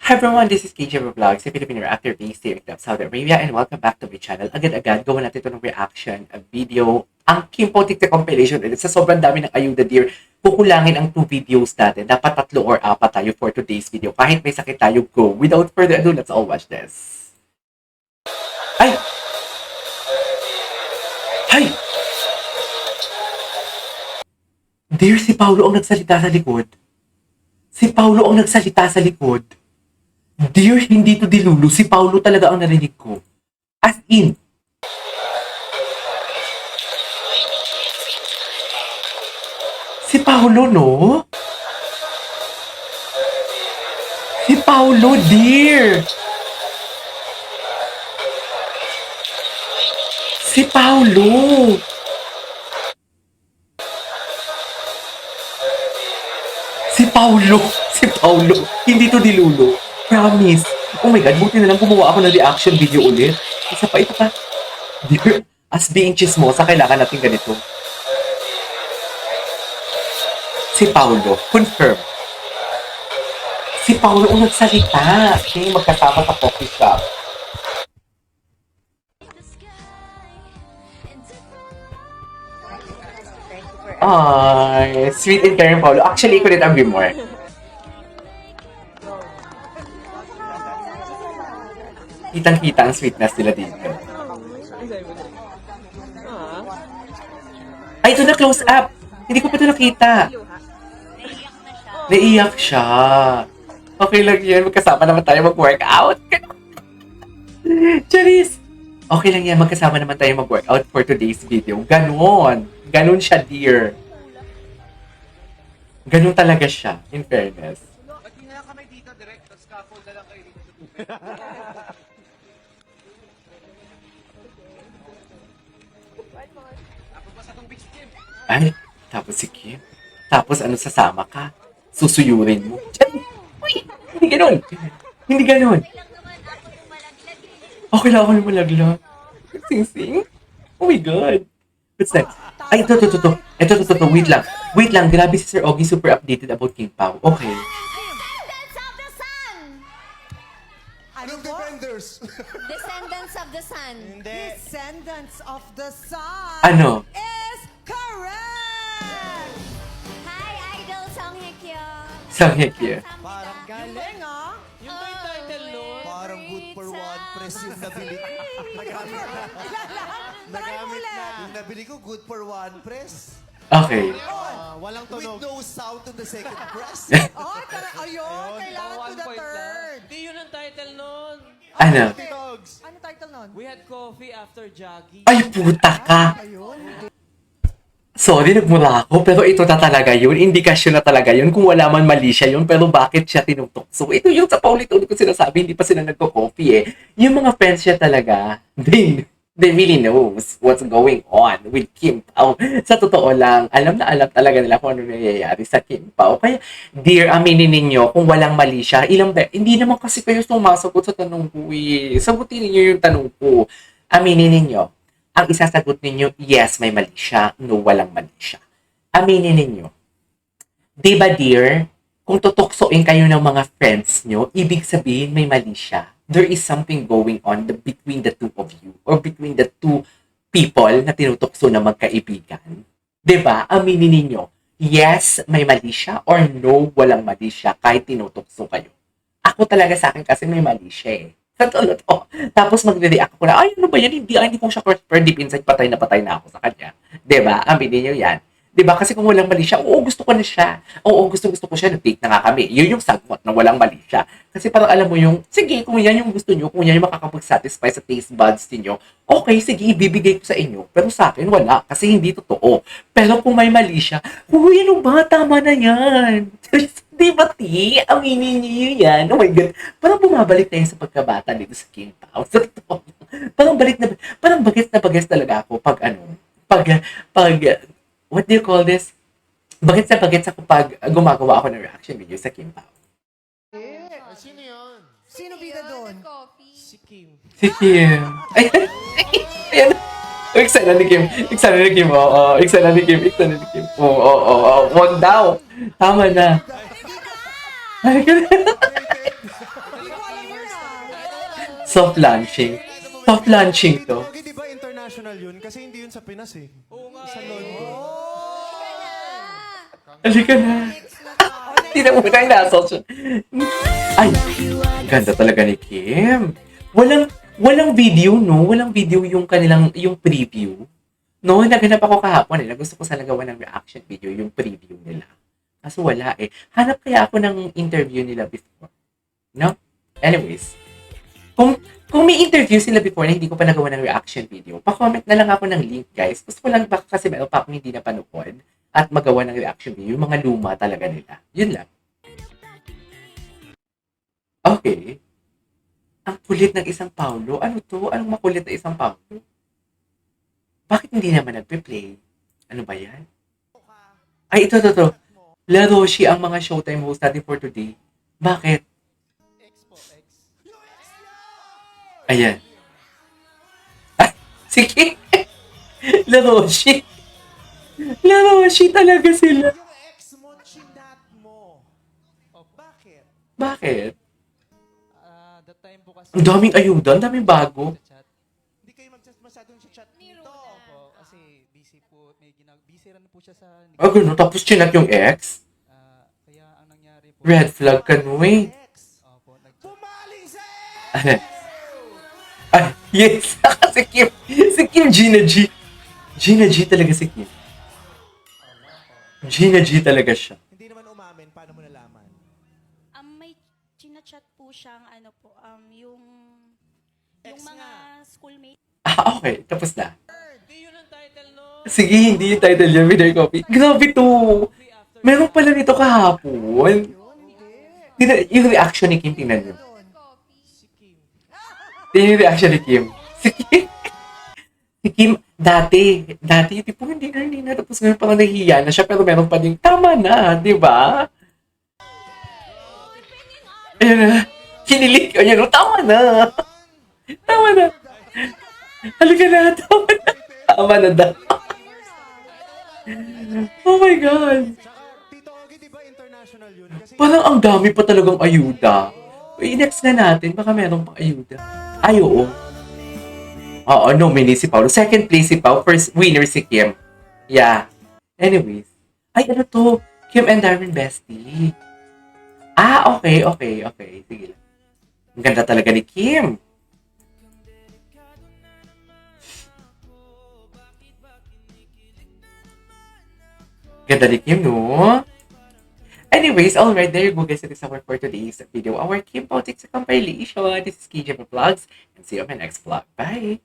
Hi everyone, this is KJ Vlogs, a Filipino reactor based here in Saudi Arabia, and welcome back to my channel. Agad-agad, gawa natin ito ng reaction, a video, ang Kimpo TikTok compilation ulit. Sa sobrang dami ng ayuda dear, kukulangin ang 2 videos natin. Dapat 3 or 4 tayo for today's video. Kahit may sakit tayo, go. Without further ado, let's all watch this. Ay! Hay! Dear, si Paulo ang nagsalita sa likod. Si Paulo ang nagsalita sa likod. Dear, hindi to dilulu. Si Paulo talaga ang narinig ko. As in. Si Paulo, no? Si Paulo, dear. Si Paulo. Si Paulo. Si Paulo. Hindi to dilulu. Promise. Oh my God, buti na lang gumawa ako ng reaction video ulit. Isa pa, ito pa. Dear, as being chismosa, kailangan natin ganito. Si Paulo, confirm. Si Paulo ang nagsalita. Okay, magkasama sa coffee shop. Ay, sweet and caring Paulo. Actually, couldn't agree more. Kitang-kita ang sweetness nila dito. Ay, ito na close up. Hindi ko pa ito nakita. Naiyak siya. Okay lang yan. Magkasama naman tayo mag-workout. Charis! Okay lang yan. Magkasama naman tayo mag-workout for today's video. Ganon. Ganon siya, dear. Ganon talaga siya, in fairness. Ba't hindi na lang kami dito direct? Tapos scaffold na lang kayo dito. Tapos basta tong beach gym. Ay, tapos si Kim. Tapos ano, sasama ka? Susuyurin mo. Charis! Uy! Hindi ganon. Hindi ganon. Okay lang ako yung malaglag. Sing-sing. Oh my God. What's next? Ay, ito. Ito. Wait lang. Wait lang. Grabe si Sir Ogie. Super updated about King Pao. Okay. Descendants of the sun! Anong defenders? Descendants of the sun. Descendants of the sun Ano? is correct! Hi, Idol Song Hye Kyo. Song Hye Kyo. Parang galing ah! Yung ba yung title nun? Parang good for one press yung nabili. Nagamit na. Yung nabili ko, good for one press. Okay. Walang With tunog. no sound to the second press. Oh, ayun, kailangan Pang to the 1 point third. lang. Hindi yun ang title nun. Ano? Dogs. Ano title nun? We had coffee after jogging. Ay, puta ka! Ayun. Sorry, nagmura ako. Pero ito na talaga yun. Indikasyon na talaga yun. Kung wala man mali siya yun. Pero bakit siya tinutok? So, ito yung sa paulit-ulit ko sinasabi. Hindi pa sila nagko-coffee eh. Yung mga friends siya talaga, they really knows what's going on with Kim Pao. Sa totoo lang, alam na alam talaga nila kung ano nangyayari sa Kim Pao. Kaya, dear, aminin ninyo, kung walang mali siya, hindi naman kasi kayo sumasagot sa tanong ko eh. Sagutin ninyo yung tanong ko. Aminin ninyo. Ang isasagot ninyo, yes, may mali siya. No, walang mali siya. Aminin ninyo. Diba, dear? Kung tutuksoin kayo ng mga friends nyo, ibig sabihin may mali siya. There is something going on between the two of you or between the two people na tinutukso na magkaibigan. Diba? Aminin ninyo. Yes, may mali siya or no, walang mali siya kahit tinutukso kayo. Ako talaga sa akin kasi may mali siya eh. Katulad ko. Tapos magre-react ako na, ay, ano ba yan? Hindi ko siya per deep inside, patay na ako sa kanya. Diba? Aminin nyo yan. Diba? Kasi kung walang mali siya, oo, gusto ko na siya. Oo, gusto ko siya. Nag-date na nga kami. Yun yung sagot na walang mali siya. Kasi parang alam mo yung, sige, kung yan yung gusto nyo, kung yan yung makakapag-satisfy sa taste buds niyo, okay, sige, ibibigay ko sa inyo. Pero sa akin, wala. Kasi hindi totoo. Pero kung may mali siya, uy, ano ba? Tama na yan. Di ba, ti? Aminin niyo yan. Oh my God. Parang bumabalik tayo sa pagkabata dito sa King Pao. Sa totoo. Parang bagets talaga ako pag what do you call this? Bagets ako pag gumagawa ako ng reaction video sa Kim Pao. Sino yun? Sino bida doon? Coffee. Si Kim. Si Kim. Ay, ayan. Excited ni Kim. Excited ni Kim. Oo. Excited ni Kim. Excited ni Kim. Oo. Wag daw. Tama na. Ay, Soft launching. Soft launching to. Pogi, di ba international yun? Kasi hindi yun sa Pinas eh. Oo nga. Sa London. Halika na. Tingnan mo na yung nasa siya. Ay, ganda talaga ni Kim. Walang video, no? Walang video yung kanilang, yung preview. No, naganap ako kahapon eh. Gusto ko sana gawa ng reaction video, yung preview nila. Kaso wala eh. Hanap kaya ako ng interview nila before. No? Anyways, kung may interview sila before na hindi ko pa nagawa ng reaction video, pa-comment na lang ako ng link, guys. Gusto ko lang baka kasi meron pa akong hindi napanood at magawa ng reaction video, yung mga luma talaga nila. Yun lang. Okay. Ang kulit ng isang Paulo. Ano to? Anong makulit na isang Paulo? Bakit hindi naman nagpe-play? Ano ba yan? Ay, ito. La Roshi ang mga Showtime host natin for today. Bakit? Ayan. Ah, sige. La Roshi. La Roshi talaga sila. Yung ex mo, chinat mo. O, bakit? Bakit? That time po kasi... Ang daming ayuda, ang daming bago. Sa chat. Hindi kayo masyadong chat dito. Po, kasi busy po. Busy rin po siya sa... Ah, gano'n. Tapos chinat yung ex. Kaya ang nangyari po... Red flag ka, no eh. Ex. Opo, Pumaling sa Ay, yes. si Kim. Si Kim, Gina G. Gina G talaga si Kim. Gina G talaga siya. Hindi naman umamin, paano mo nalaman? May chinachat po siyang ano po, yung Ex mga nga. schoolmate. Ah, okay. Tapos na. Hindi yun ang title no. Sige, hindi yung title yun. Winner copy. Grabe to. Meron pala nito kahapon. Yung reaction ni Kim, tingnan nyo. Tingnan yung reaction ni Kim. Si Kim. Si Kim, dati, tipo, hindi na. Tapos ngayon parang nahihiya na siya, pero meron pa din, tama na, di ba? Ayun na. Kinilig. Ayun, tama na. Tama na. Halika na, tama na. Tama na daw. Oh my God. Saka, Tito Ogie, di ba international yun? Kasi Parang ang dami pa talagang ayuda. I-next na natin, baka meron pang ayuda. Ay, oo. Oo, nominee si Paulo. Second place si Pau. First winner si Kim. Yeah. Anyways. Ay, ano to? Kim and Darwin bestie. Ah, okay. Sige lang. Ang ganda talaga ni Kim. Ganda ni Kim, no? Anyways, alright, there you go guys. It is our for today's video. Our Kim Politics compilation. This is KJ Vlogs. And see you on my next vlog. Bye!